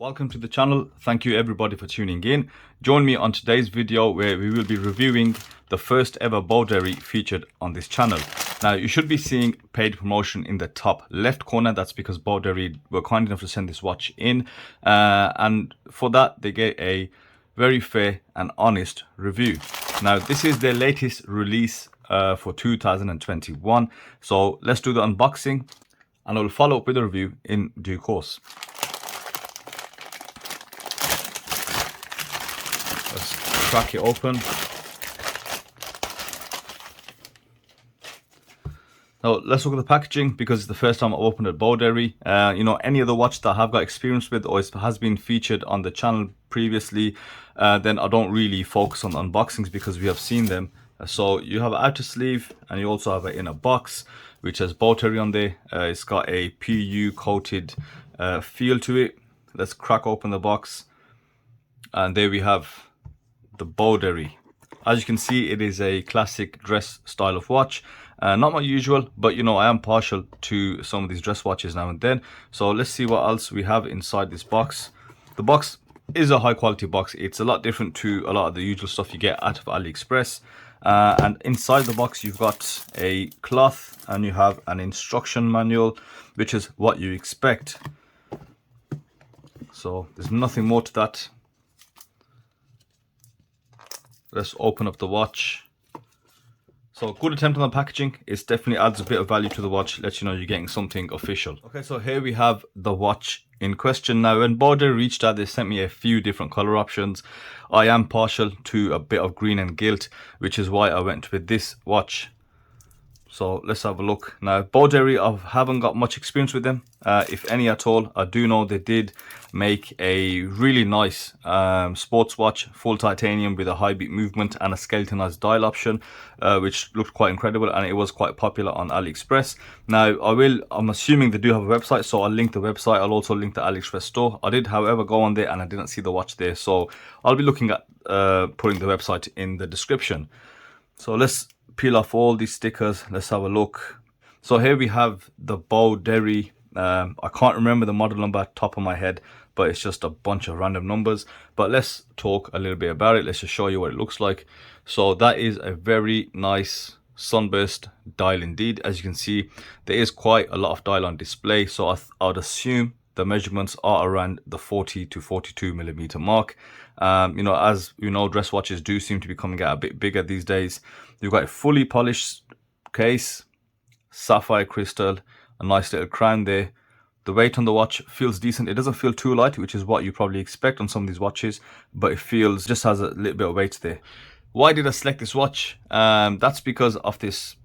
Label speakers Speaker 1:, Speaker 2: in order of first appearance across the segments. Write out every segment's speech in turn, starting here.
Speaker 1: Welcome to the channel. Thank you everybody for tuning in. Join me on today's video where we will be reviewing the first ever Boderry featured on this channel. Now you should be seeing paid promotion in the top left corner. That's because Boderry were kind enough to send this watch in, and for that they get a very fair and honest review. Now this is their latest release for 2021. So let's do the unboxing and I will follow up with a review in due course. Let's crack it open. Now let's look at the packaging because it's the first time I've opened a Boderry. Any other watch that I have got experience with or has been featured on the channel previously, then I don't really focus on unboxings because we have seen them. So you have an outer sleeve and you also have an inner box which has Boderry on there. It's got a PU coated feel to it. Let's crack open the box and there we have the Boderry. As you can see, it is a classic dress style of watch. Not my usual, but I am partial to some of these dress watches now and then. So let's see what else we have inside this box. The box is a high quality box. It's a lot different to a lot of the usual stuff you get out of AliExpress. And inside the box you've got a cloth and you have an instruction manual, which is what you expect. So there's nothing more to that. Let's open up the watch. So good attempt on the packaging. It definitely adds a bit of value to the watch, lets you know you're getting something official. Okay, so here we have the watch in question. Now when Boderry reached out, they sent me a few different color options. I am partial to a bit of green and gilt, which is why I went with this watch. So let's have a look. Now Boderry, I haven't got much experience with them, if any at all. I do know they did make a really nice sports watch, full titanium with a high beat movement and a skeletonized dial option, which looked quite incredible and it was quite popular on AliExpress. Now I'm assuming they do have a website, so I'll link the website. I'll also link the AliExpress store. I did however go on there and I didn't see the watch there, so I'll be looking at putting the website in the description. So let's peel off all these stickers. Let's have a look. So here we have the Boderry. I can't remember the model number at the top of my head, but it's just a bunch of random numbers. But let's talk a little bit about it. Let's just show you what it looks like. So that is a very nice Sunburst dial indeed. As you can see, there is quite a lot of dial on display, so I would assume the measurements are around the 40 to 42 millimeter mark. As you know, dress watches do seem to be coming out a bit bigger these days. You've got a fully polished case, sapphire crystal, a nice little crown there. The weight on the watch feels decent. It doesn't feel too light, which is what you probably expect on some of these watches, but it feels, just has a little bit of weight there. Why did I select this watch? That's because of this,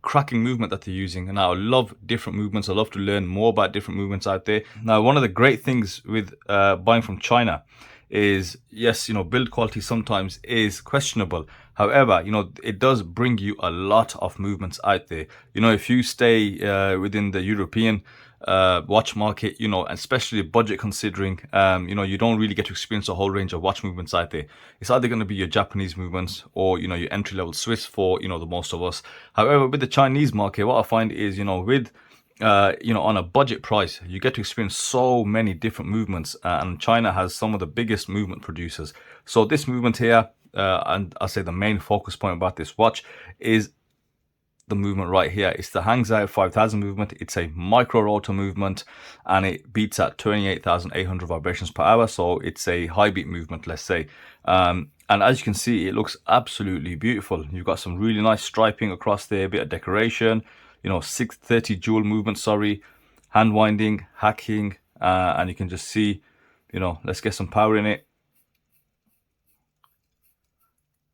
Speaker 1: cracking movement that they're using. And I love different movements. I love to learn more about different movements out there. Now, one of the great things with buying from China is, yes, build quality sometimes is questionable. However, it does bring you a lot of movements out there. If you stay within the European watch market, especially budget considering, you don't really get to experience a whole range of watch movements out there. It's either going to be your Japanese movements or, your entry-level Swiss for, the most of us. However, with the Chinese market, what I find is, with on a budget price, you get to experience so many different movements, and China has some of the biggest movement producers. So this movement here, and I say the main focus point about this watch is the movement right here. It's the Hangs Out 5000 movement. It's a micro-rotor movement and it beats at 28,800 vibrations per hour. So it's a high beat movement, let's say. And as you can see, it looks absolutely beautiful. You've got some really nice striping across there, a bit of decoration, 630 dual movement, hand winding, hacking, and you can just see, let's get some power in it.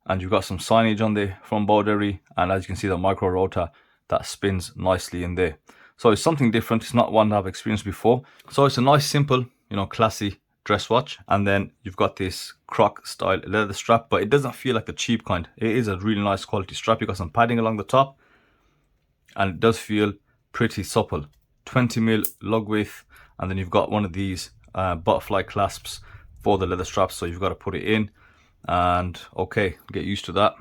Speaker 1: And you've got some signage on there from Boderry, and as you can see, the micro rotor that spins nicely in there. So it's something different. It's not one that I've experienced before. So it's a nice, simple, classy dress watch. And then you've got this croc style leather strap, but it doesn't feel like the cheap kind. It is a really nice quality strap. You've got some padding along the top, and it does feel pretty supple. 20mm lug width, and then you've got one of these butterfly clasps for the leather straps, so you've got to put it in. And okay, get used to that.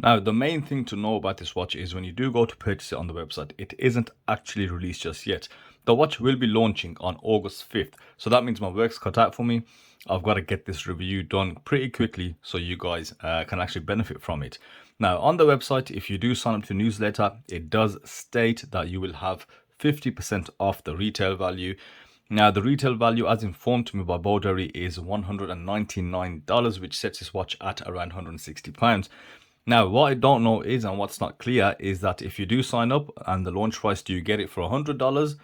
Speaker 1: Now, the main thing to know about this watch is when you do go to purchase it on the website, it isn't actually released just yet. The watch will be launching on August 5th. So that means my work's cut out for me. I've got to get this review done pretty quickly so you guys can actually benefit from it. Now, on the website, if you do sign up to the newsletter, it does state that you will have 50% off the retail value. Now, the retail value, as informed to me by Boderry, is $199, which sets this watch at around £160. Now, what I don't know is, and what's not clear, is that if you do sign up and the launch price, do you get it for $100?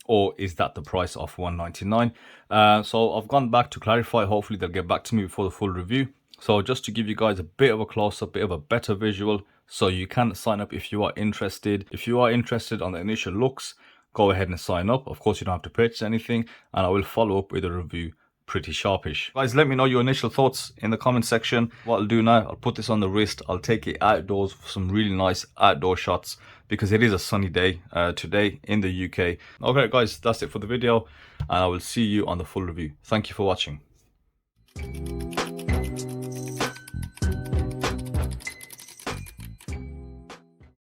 Speaker 1: Or is that the price of $199? So I've gone back to clarify. Hopefully they'll get back to me before the full review. So just to give you guys a bit of a close-up, bit of a better visual, so you can sign up if you are interested. If you are interested on the initial looks, go ahead and sign up. Of course, you don't have to purchase anything, and I will follow up with a review pretty sharpish. Guys, let me know your initial thoughts in the comment section. What I'll do now, I'll put this on the wrist. I'll take it outdoors for some really nice outdoor shots because it is a sunny day today in the UK. Okay, guys, that's it for the video, and I will see you on the full review. Thank you for watching.